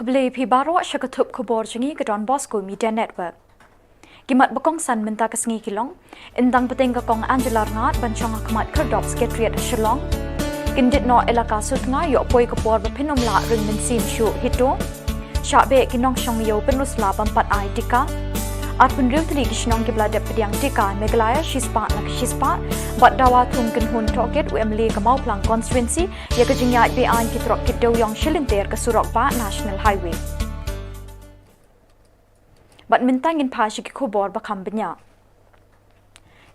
Kublai pi baro syakatup kubor jengi ke Don Bosco Media Network. Kimat bekong san minta kesengi kilong, indang peteng kong Angela Ngat bancong akmat kerdop Sekretariat Shillong. Kindit no elaka sutnga yok poi kupor bepinom la ring mensim syu hito. Syabe kinong syong yo penus la bampat ai tika. At pun real tali kishnong kibla dep pediang tika Megalaya shispa nak shispa bat dawa thum kinhun toket UMLA kamau plang constituency ya kejingya be an kitrok kidau yang shilinter ke Surabaya National Highway. Bat mintangin pa syiki kubor bakam benya.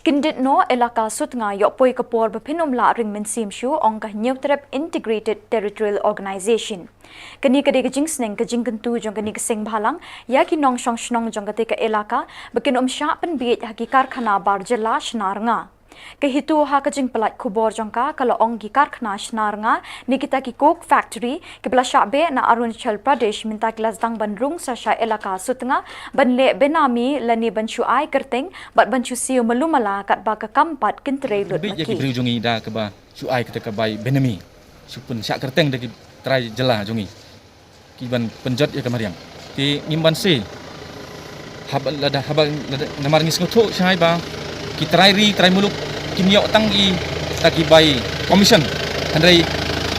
Kindit no elaka sutnga yok poi kapor bepinom la ring mensim syu ong kah Neutrep Integrated Territorial Organization. Kani kade kejing sneng kejing kentu jong kani keseng bhalang ya kinong shong shnong jong kate ka elaka bekin sya pen biet haki karkhana bar jela shnarnga. Kehitu ha kejing pelat kubor jong ka kalau ong ki karkhana shnarnga ni kita ki coke factory ke bela syabe na Arunachal Pradesh minta kelas dang bandrung sa sya elaka sutnga banle benami lani banshu ai kerteng bat banshu siu melumala kat ba ka kampat kintre lut maki. Bi ya jongi da ke ba shu ai kita ka bai benami supun sya kerteng de trai jela jongi kiban penjat ya kamariang ti ngimban se hab lada namar ngis ngoto syai ba ki trai muluk kimia tangi taki bai commission handai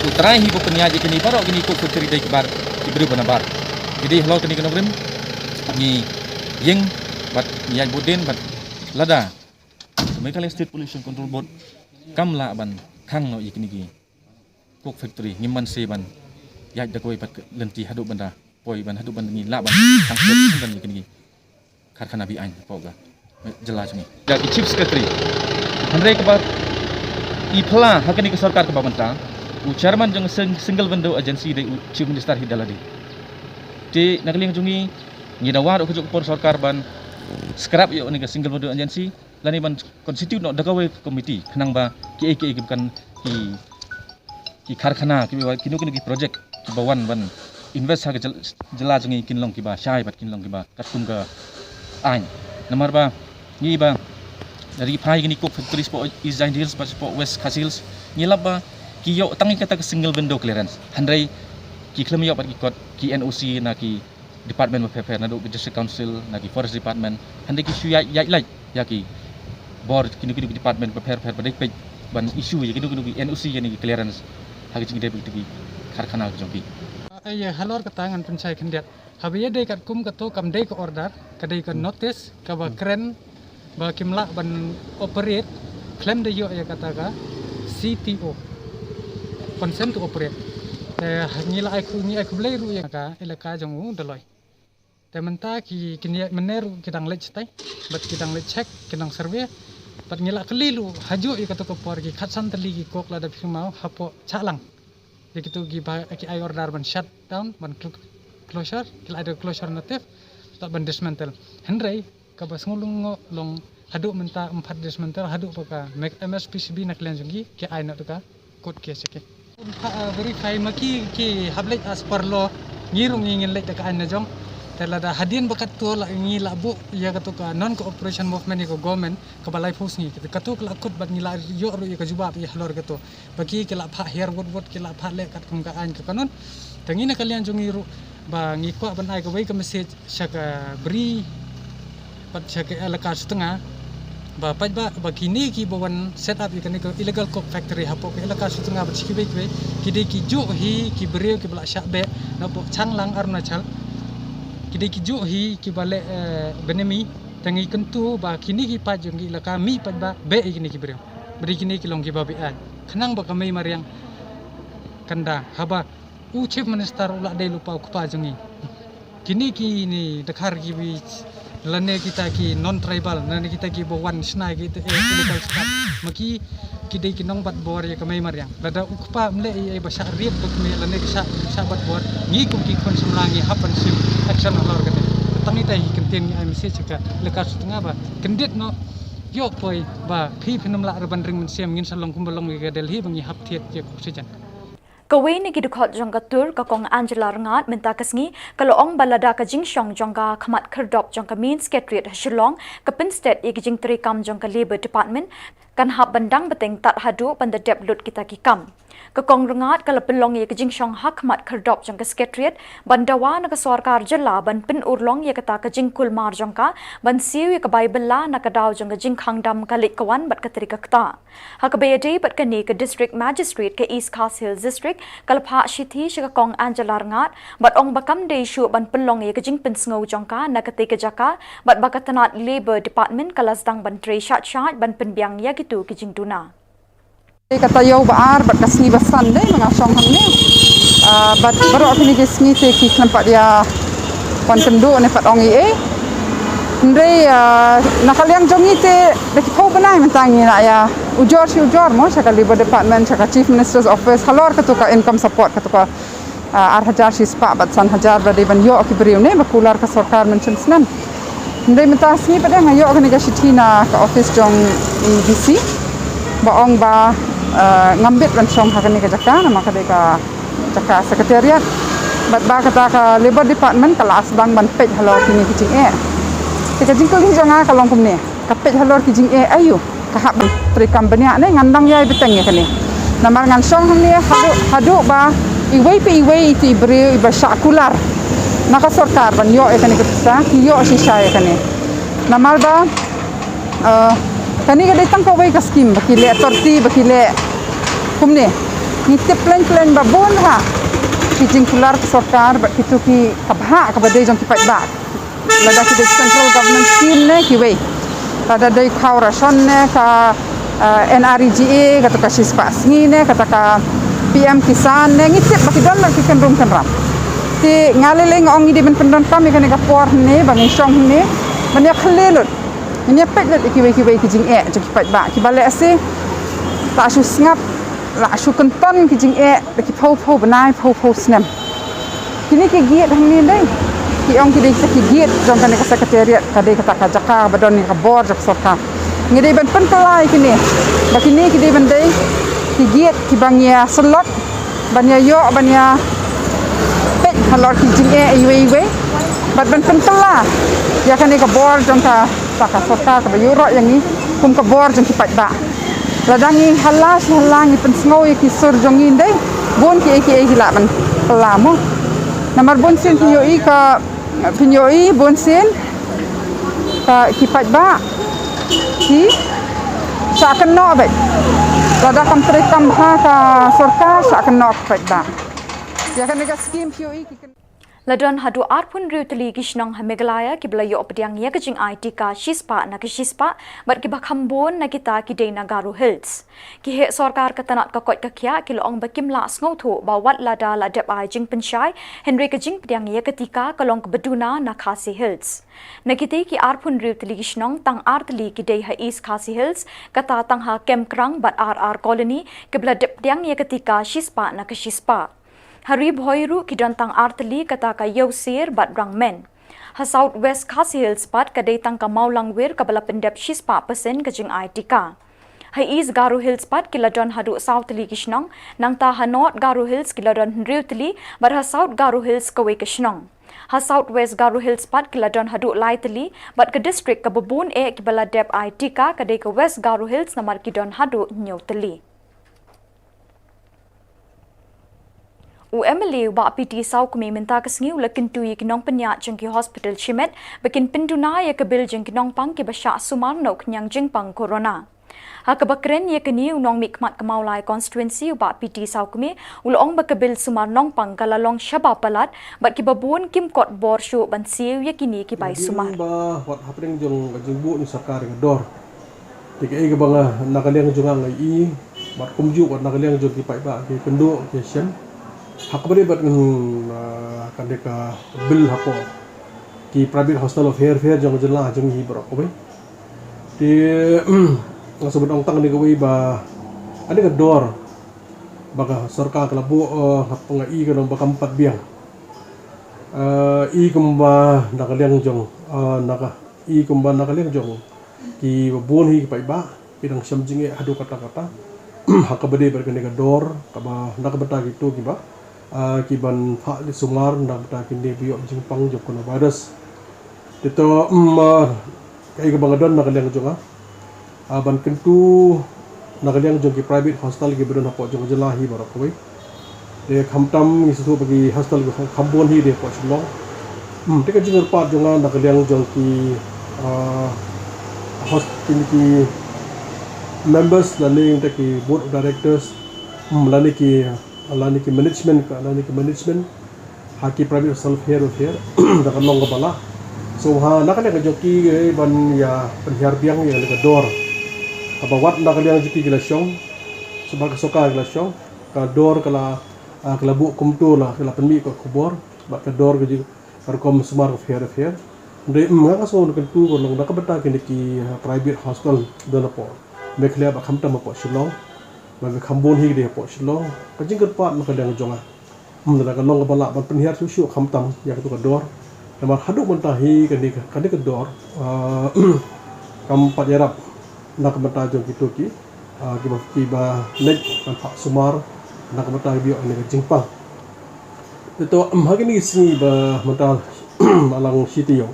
utrai hi ko penyaji kini paro kini ko futuri dai kibar kibru banabar jadi hello kini kenogrim ni yeng bat nyai budin bat lada Meghalaya State Pollution Control Board kamla ban khang no ikini gi kok factory ngimman se ban ya da koi bat lenti hadu banda poi ban hadu ban ni la ban khang ban ikini gi karkhana bi ain poga jelas ni jadi chief secretary handai kebar ipla hakani ke sarkar ke babanta u chairman jeng single window agency de chief minister hidaladi ti nagling jungi ni dawar ku por sarkar ban scrap yo ni ke single window agency lani ban constitute no dagawe committee khnang ba ki bukan ki karkhana ki kinu ki project ki bawan ban invest ha ke jela jungi kinlong ki ba shai bat kinlong ki ba katum ga ain nomor ba ni ba dari pai gini kok factory sport East Giant Hills sport West Hills ni laba ki yo tangi kata ke single window clearance handai ki klem yo pat ki kot ki NOC na ki department of affairs na do district council na ki forest department handai ki shu ya ya ki board kini department of affairs badai pe ban issue ya kini NOC ya ni clearance hagi jingi de ki karkhana jombi ay halor katangan pencai kendiat habiya dei kat kum kato kam dei ko order kadai ko notice ka ba kren ba kimla ban operate claim de yo ya kataga CTO consent to operate ngila ai ku blai ru ya ka elaka jongu doloi te menta ki kinia meneru kidang lech tai bat kidang lech check kidang survey bat ngila kelilu haju ya kata ko por ki khatsan tali ki kok la da phimau hapo chalang ya kitu gi ba ki ai order ban shut down ban closure kila ada closure notif tak ban dismantle henry kabas ngulung long haduk menta 4 dismantle haduk paka make MSPCB nak lian jungi ke ai nak ka code case ke verify maki ki hablet as per law ngirung ngin lek ka an jong telada hadin bakat to la ngi labu ya ka to ka non cooperation movement ko government ka balai fus ngi ka to la kut bat ngila yo ru ka jubab ya halor ka to bagi ke la pha her wot ke la pha lek kat kum ka an ka kanon tangi na kalian jungi ru ba ngi ko ban ai ka bai ka message saka bri pat saka elaka setengah ba paj ba kini ki bawan set up ikani ko illegal coke factory hapo ke elaka setengah ba sikibe kide ki ju hi ki brio ki bla syabe na po changlang Arunachal kide ki ju hi ki bale benemi tangi kentu ba kini ki paj ngi elaka mi paj ba be ikini ki brio beri kini ki long ki ba be an khnang ba kamai mariang kanda haba u chief minister ula dei lupa ku pa jungi kini ki ni dekhar ki bi lane kita ki non tribal lane kita ki bawan snai kita political staff maki kidai ki nong bat bor ya kamai mariang lada ukpa mle ai basa riep bak me lane ki sa bat bor ngi kum ki kon samlangi hapan sim action alor kate tangi tai kenten ai message ka lekas setengah ba kendit no yo poi ba phi phinam la ban ring men sem ngin salong kumbalong ga Delhi bangi hap thiet je oxygen Kawai ni kidukot jangka tur kakong Angela Ngat minta kesngi kalau ong balada ka jingshong jangka kamat kerdop jangka main secretariat Shillong ke Pinsted i jing terikam jangka Labour Department kan hab bandang beteng tat hadu pandadep lut kita kikam. Kekong rengat kalau pelong ye kejing syong hak mat kerdop jang ke sekretariat bandawa na ke sarkar jela ban pin urlong ye kata kejing kulmar jangka ban siu ye ke baibela na ke daw jang kejing khangdam kalik kawan bat ketrika kta. Hak bayade bat kani ke district magistrate ke East Khas Hills district kalau pha shithi shikakong Angela rengat bat ong bakam de shu ban pelong ye kejing pin sngau jangka na ke te jaka bat bakatanat labor department kalasdang ban tre shat ban pin biang ya gitu kejing duna. Kata yau baar bat kasni basan deh mengasong hamne bat baru kini kesni te ki kelempat dia pan kendu ne pat ongi ndre nakaliang jongi te deki pau benai mentangi nak ya ujor mo saka labor department saka chief minister's office halor katuka income support katuka 8,000 sispa bat san hajar berade ban yo ki beriu ne bakular ka sarkar mention snan ndre mentasni pada ngayo kini ka shitina ka office jong EBC baong ba ngambit ban som hakani ka jaka nama ka deka jaka sekretariat bat ba kata ka labor department kelas bang ban pej halor kini kijing tika jingkul hi jonga ka long kumne ka pej halor kijing ayu ka hab tri company ne ngandang yai beteng ya kani namar ngan som hamne hadu ba iwei ti beri ba syakular naka sarkar ban yo kani ka yo sisa ya kani namar ba kani ka datang ka wei ka skim bakile torti bakile kumne nite plan babon ha kijing kular sarkar bak itu ki kabha ka badai jong ki pai bak lada ki central government scheme ne ki wei lada dai khawra son ne ka NREGA kata ka sispa sngi ne kata ka PM Kisan ne ngitip baki don ki kendrum kenram ti ngaleleng ong di ben pendon kami kan ka por ne bangi song ne banya khlelut ini pek let kibai kijing jeki pat ba ki bale ase ta su ngap la su kenton kijing ki phau benai phau snem kini ki giat hang ni dai ki ong ki dei ki giat jong kan ka sekretariat ka dei kata ka jaka badon ni ka bor jak sarkar ngidei ban pen kalai kini ba kini ki dei ban dei ki giat ki bangya selot banya yo banya pek halor kijing iwe bat ban pen kala ya kan ni ka bor jong ka saka sarkar ka euro yang ni kum ka bor jong ki pat ba ladangi halang ni pensngau ki sur jong in dei bon ki la ban pelamo namar bon sin pinyoi bon sin ka ki pat ba ki sakan no ba lada kam tre kam ha ka sarkar sakan no pat ba ya kan ni ka scheme pioi ki Ladon hadu arpun riutli kishnong hamegalaya kibla yo opdiang ya kajing IT ka shispa na kishispa bat ki bakhambon na kita ki Dana Garo Hills ki he sarkar katanat ka kot ka kya kilo ong bakim la sngo tho bawat lada la dep ai jing penchai Henry kajing pdiang ya ketika kalong beduna na Khasi Hills nakite ki arpun riutli kishnong tang artli ki dei ha East Khasi Hills kata tang ha kemkrang bat RR colony kibla dep pdiang ya ketika shispa na kishispa Hari Bhoiru kidantang artli kata ka Yosir bat Rangmen. Ha South West Khasi Hills pat kadetang ka Maulangwir kabala pendep shispa persen kajing IT ka. Ha East Garo Hills pat kiladon hadu South Li kishnong nang ta ha North Garo Hills kiladon Riutli bar ha South Garo Hills kawe kishnong. Ha South West Garo Hills pat kiladon hadu Laitli bat ka district ka Babun kibala dep IT ka kadai ka West Garo Hills namar kidon hadu Nyotli. UMLA wa PT sau kami minta kesngi ulakin tui kinong penyak jengki hospital Chimet bikin penduna ya kebil jengki nong pang ki basya Sumarno kenyang jengpang corona. Ha kebakren ya kini unong mikmat kemaulai constituency wa PT sau kami ulong bakabil Sumarnong pang kalalong syaba palat bat ki babun kim kot bor syu ban siu ya kini ki bai Sumar. Ba wat hapring jong bu ni sarkar dor. Tik ai ka banga nakaliang jong ngai bat kumju wat nakaliang jong ki pai ba ki pendo ki syen. Hakabari bat kan deka bill hapo ki private hostel of fair jong jela jong hi bro obe ti ngaso bedong tang ni gawi ba ada ka dor baga sarkar kalabu hapanga ka dong bakam pat biang kumba nakaliang jong kumba nakaliang jong ki bon hi pai ba pidang samjinge hadu kata-kata hakabari bat kan deka dor kaba nakabata gitu ki ba kiban Pak di Sumar ndak ta kindi biyo jingpang jok kono virus dito kay ka bangadon nakaliang jonga ban kentu nakaliang jong ki private hostel ki bedon hapo jong jelahi barak koi de khamtam isu bagi hostel ko khambon hi de po chlong te ka jingar pat jong nakaliang jong ki hostel ki members lani ki board of directors lani ki management haki private self here da kan long bala so ha nakaliang jong ki ban ya penhiar biang ya le dor abawat nakaliang jiki gila syong sebab kesoka gila syong ka dor kala bu kumtu lah kala penmi ko kubor bak ka dor gaji karkom smar of here ndai nga so nak tu ko long nak beta ki private hostel don po mekhle ba khamta ma po shilong ba khambon hi de po shilong ka jing kat pat nakaliang jonga mula ka long bala ban penhiar su khamtam ya ka tu ka dor namar haduk mentahi kan ka dor kam pat yarap nak mata jong gitu ki ba nek kan pak sumar nak mata bio ni jingpang itu hagi ni sini ba mata alang city yo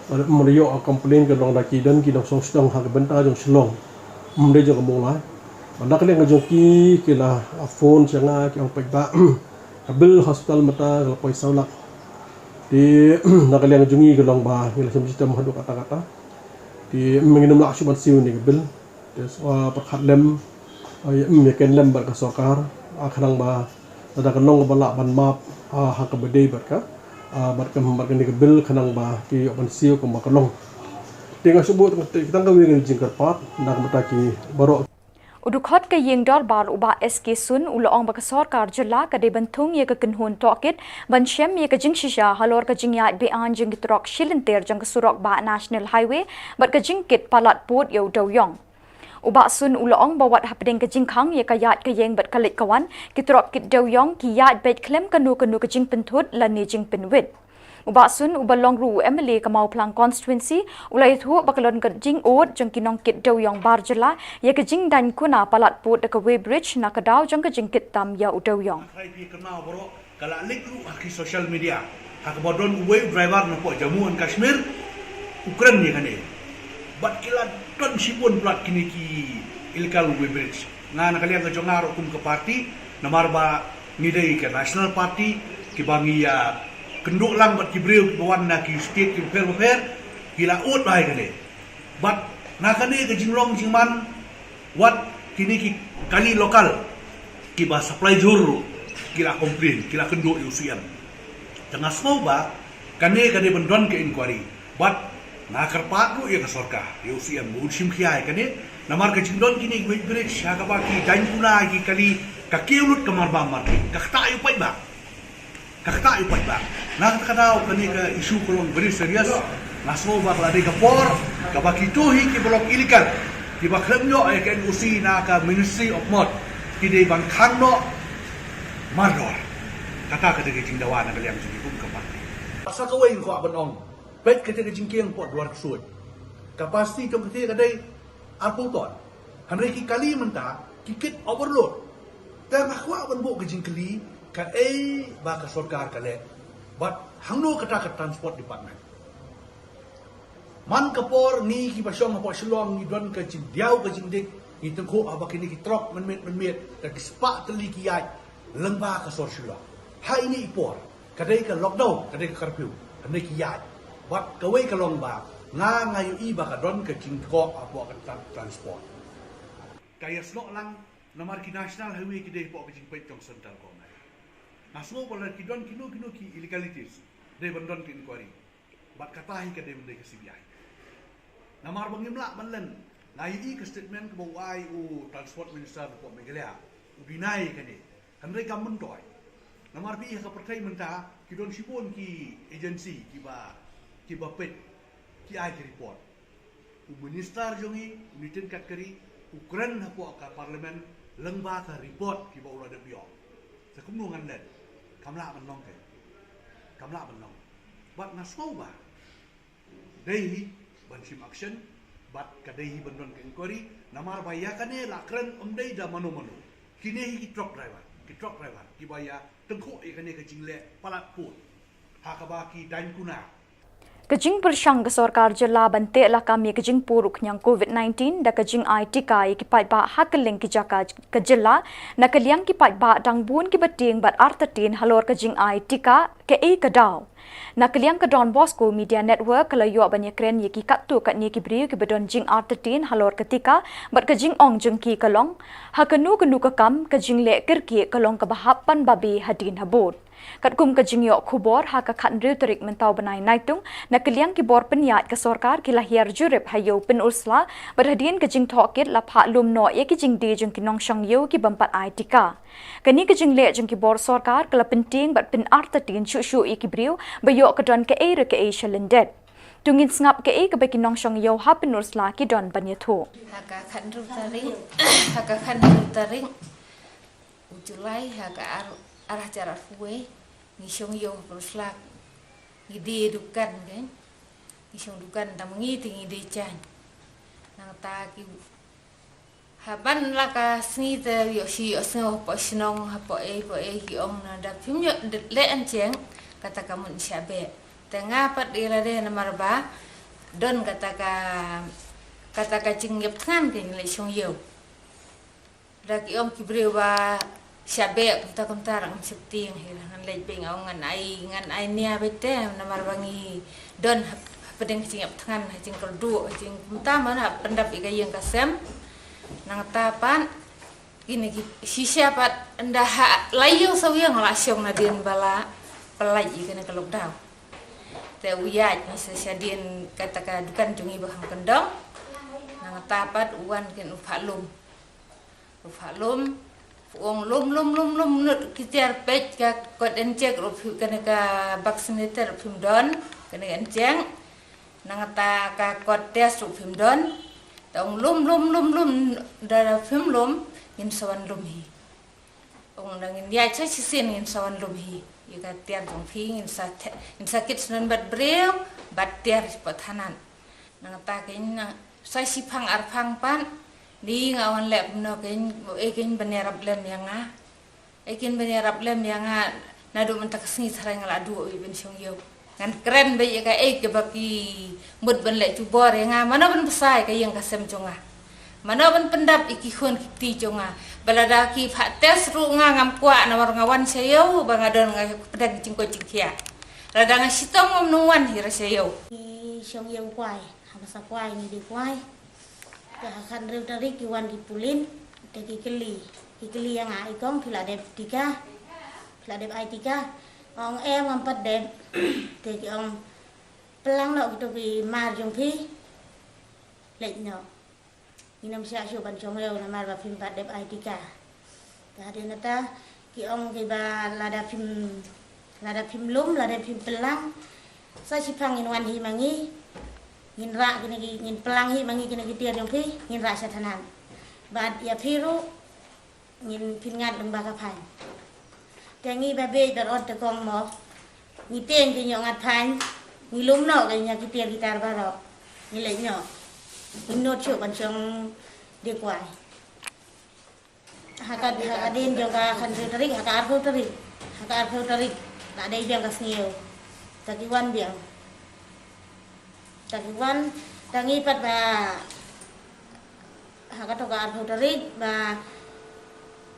meriyo komplain ke dong daki dan ki dong song stong hag benta jong slong mde jong mola nak le ngajong ki la phone changa ki ong pa bil hospital mata la poi saulak di nak le ngajungi ke dong ba ngila sistem hadu kata-kata di menginum lah cuma siu ni bil terus perkat lem meken lem ber kasokar akhrang ba ada kenong balak ban map hak bedai berka bar ni bil khanang ba ki ban siu ko makalong tengah sebut kita ngawin jingkar pat nak mataki baro Udukot ke yeng dor bar uba SK sun uloong baka sarkar jala ka de bantung ye ka kinhun tokit ban shem ye ka jing shisha halor ka jing ya be an jing gitrok shilinter jang ka surok ba national highway bat ka jing kit palat put yo doyong uba sun uloong bawat hapding ka jing khang ye ka yat ka yeng bat kalit kawan gitrok kit doyong ki yat bet klem kanu ka jing penthut lan ni jing penwit uba sun ubalong ru MLA kamau plang constituency ulai thu bakalon ka jing od jang kinong kit doyong barjala ye ka jing dan kuna palat put ka way bridge na ka daw jang ka jing kit tam ya udoyong khai pi kenal boro kala lik ru aki social media hak bodon way driver na po Jammu and Kashmir Ukraine ni kane bat kila ton sipun plat kini ki illegal way bridge nga nakaliang ka jongaro kum ka party namar ba ngidei ka national party ki bangi ya kenduk lang bat kibril bawan na ki state ki fair kila ut bai kane bat na kane ke jinglong jingman wat kini ki kali lokal ki ba supply juru kila komplain kila kenduk usian tengah semua ba kane bendon ke inquiry bat na karpat ru ya ka sorka usian bu sim khiai kane namar ke jingdon kini bridge syaga ba ki dain kuna ki kali ka kiulut kamar ba mar ka khta yu pai ba kakak ipat ba nak kadau kani ka isu kolong very serious nasmo ba klade ka por ka bakituhi ki blok illegal ki baklemyo ay ken usi na ka Ministry of Mod ki de bang khangno mardor kata ka de jingdawa na kaliang sugi kum ka parti asa ka wain ko abanong pet ka de jingkiang pot duar suot kapasti tong ka de arputon hanre ki kali menta kikit overload ta nakwa ban bo ka jingkali ka ba ka sarkar kale but hangno kata ka transport department man kapor ni ki basyong po silong ni don ka jindiaw ka jindik ni tengko aba kini ki trok men ka spa teli ki yai lengba ka sor silong hai ni ipor kadai ka lockdown kadai ka curfew kadai ki yai but ka wei ka long ba nga ngayo iba ka don ka jingko apo ka transport kaya slok lang namar ki national highway ki dei po ka jingpet tong central ko Nasmo pala kidon kino ki illegalities de bandon ki inquiry bat katahi ka de mende ka CBI namar bangimla manlen nai ka statement ko wai u transport minister ko megalea ubinai ka de handre kam mentoy namar bi ka pertai menta kidon sipon ki agency ki ba pet ki ai ki report u minister jongi nitin katkari Ukraine hapo ka parliament lengba ka report ki ba ula de bio sa kumnungan len kamla menong ke kamla menong bat nasau ba dei ban sim action bat kadai bandon ke inquiry namar baya kane lakren umdei da mano kini ki truck driver ki baya tengko e kane ke jingle palat put hakaba ki dan kuna Kajing bersang ke sorkar jela bante lah kami kajing puruk yang COVID-19 da kajing ai tika ki pai ba hakeling ki jaka ke jela na kaliang ki pai ba dang bun ki bating bat artatin halor kajing ai tika ke e kadau. Na kaliang ke Don Bosco Media Network kalau yo banyak keren ye ki katu kat ni ki briu ki bedon jing artatin halor ketika bat kajing ong jeng ki kalong hakenu kenu kam kajing le kirki kalong ke bahapan babi hadin habot. Kat kum kajing yo kubor ha ka khan riu terik mentau benai naitung na kaliang ki bor penyat ke sorkar ki lahir jurip hayo pen ursla berhadin kajing thokit la pha lum no ye ki jing de jeng ki nong shang yo ki bampat ai tika kani kajing le jeng ki bor sorkar kala penting bat pen artatin shu shu ye ki briu bayo ka don ke e shalendet tungin ngap ke e ka beki nong shang yo ha pen ursla ki don banyatho haka khan riu taring ujulai haka arah cara fuwe ngisong yo peruslak ngide dukan kan ngisong dukan tamangi tingi de chan nang ta ki haban laka sni te yo si osno po sinong po e ki ong na da phim yo le an cheng kata kamun syabe tengah pat ira de na marba don kata ka cingyep kan ke le song yo da ki om ki brewa syabe kita kontar ang septing hilangan lejbeng ngan ai nia bete namar bangi don pedeng cingap tangan cing kerdu cing utama na pendap ika yang kasem nang tapan ini si siapa ndah layu sawiang lasyong na din bala pelai kana kalok daw te uyaj ni sesiadin kata dukan jungi bahang kendong nang tapat uan ken ufalum Uang lum nut kita pej ka kot encek rupi kena ka vaccinator rupi don kena enceng nangata ka kot tes rupi don tong lum dara film lum in sawan lum hi ong dangin ya cha sisin in sawan lum hi ika tiar tong phi in sakit sunan bat breu bat tiar pathanan nangata ka in sa sipang arphang pan di ngawan lep no ekin benerap lem yang nadu mentak sini sarang ngaladu ibn syong yo ngan keren bayi ka ke baki mud ben lek cubor yang mana ben besai ka yang kasem jonga mana ben pendap iki khun kiti jonga balada ki pha tes ru ngam kwa na war ngawan sayo bangadon pedang cingko cingkia rada ngasitong nuwan hira sayo syong yo kwai habasa kwai ni di kwai akan riu dari kiwan dipulin dari kili yang ai kong pila dep ai tiga ong em ngampat dep dari ong pelang no gitu ki mar jong pi lek no inam sia syu ban chong leo na mar ba phim pat dep ai tiga tadi nata ki ong ki ba lada phim lum lada phim pelang sa sipang in wan hi mangi ngin ra kini ngin pelang hi mangi kini tiar yang pi ngin ra satanan bad ya piru ngin pingat lembah kapan tengi babe darot te kong mo ni teng ki nyong athan ni lum no ka nya ki tiar gitar baro ni le nyo inot chu ban chong de kwai haka din juga kan tarik haka arko tarik tak ada biang kasnio takiwan biang takiwan tangi pat ba haka to ka arko tarik ba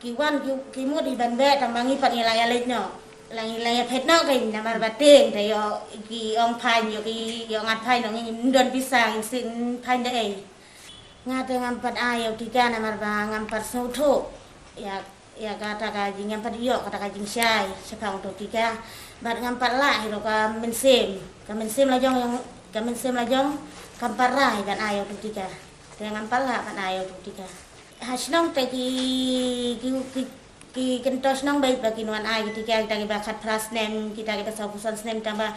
kiwan kimut di ban be tambangi pat ngilaya letno langilaya phetno kain namar bateng tayo ki ong phan yo ki yo ngat phan no ngi don pisang sin phan de ai ngate ngampat ayo tiga namar ba ngampar soto ya kata kajing ngampat yo kata kajing syai sepang to tiga bat ngampat lah hiro ka mensem lajong kampar rai ban ayo to tiga te ngampal lah ban ayo to tiga hasnong te ki kentos nong baik bagi nuan ai kita bakat pras nem kita saukusan nem tambah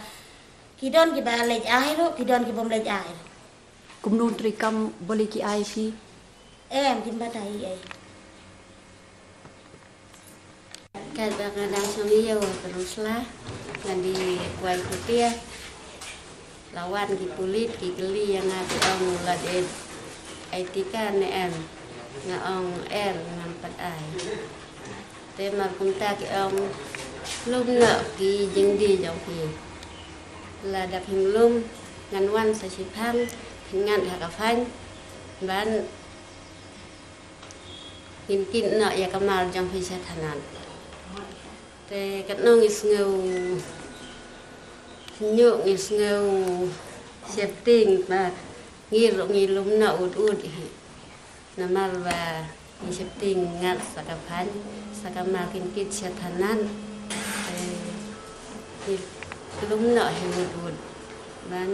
kidon ki balej air kidon ki bom lej air kumnun trikam boleh ki ai si kim batai ai kadang-kadang samiyo teruslah ngadi kuai kutia lawan ki pulit ki geli yang ngati ong lade etika ne ngaong ngampat ai te mar kunta ki lum na ki jing di jong ki la dak him lum ngan wan sa siphang ngan ha ka phanh ban kin no ya kamal jang phi sa thanan te kat nong is ngeu nyuk is ngeu setting ba ngilum na ud namal ba ni setting ngat sa ka phanh sa ka ma kin sa thanan lum na hi ud ban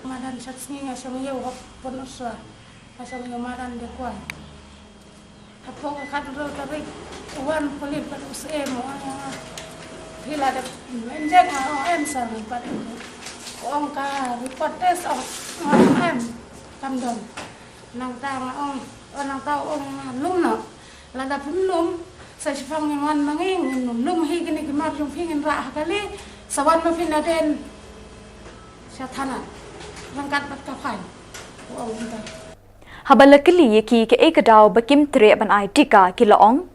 Madan satsnya sama yo pun usah. Asal yo madan de kuai. Apa ka kadro tarik wan polit pat usem hila de menjek em sang pat ong ka report test em kamdon nang tang nang tau lum no la da pun lum sa sifang wan manging lum hi kini kemar jung pingin ra kali sawan ma pinaden satana rangkat pat kapan Habalakili ki ke ekadaw bakim tre ban ai tika ki laong.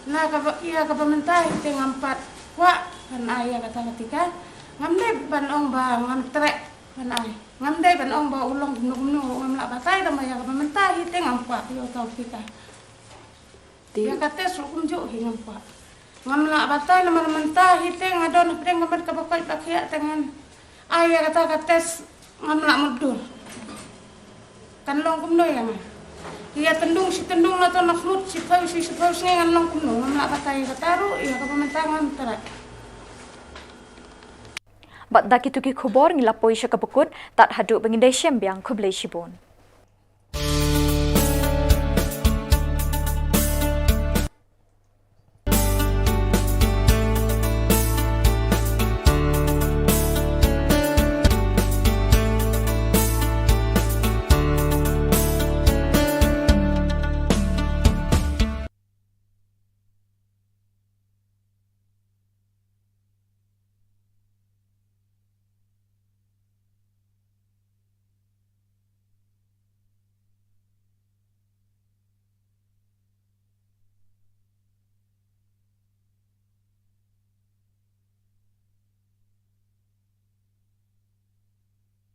Na ka iya ka pamentah tengam pat wa ban ai ka talatika ngamde ban ong ba ngam tre ban ai ngamde ban ong ba ulong gumnu ngam la batai da maya ka pamentah tengam pat yo tau tika dia kata sukum jo hingam pat ngam la batai na mentah teng adon pedeng ngamat ka bakai pakai tengan ai kata tes ngam la mudur kan long kumno ya mah iya tendung si tendung atau nakmut si pau ngan long kumno ngam la batai kataru iya ka pementangan terak Bat daki tuki khobor ngilapoi syakapukut tat haduk bangindai syembiang kublai shibon.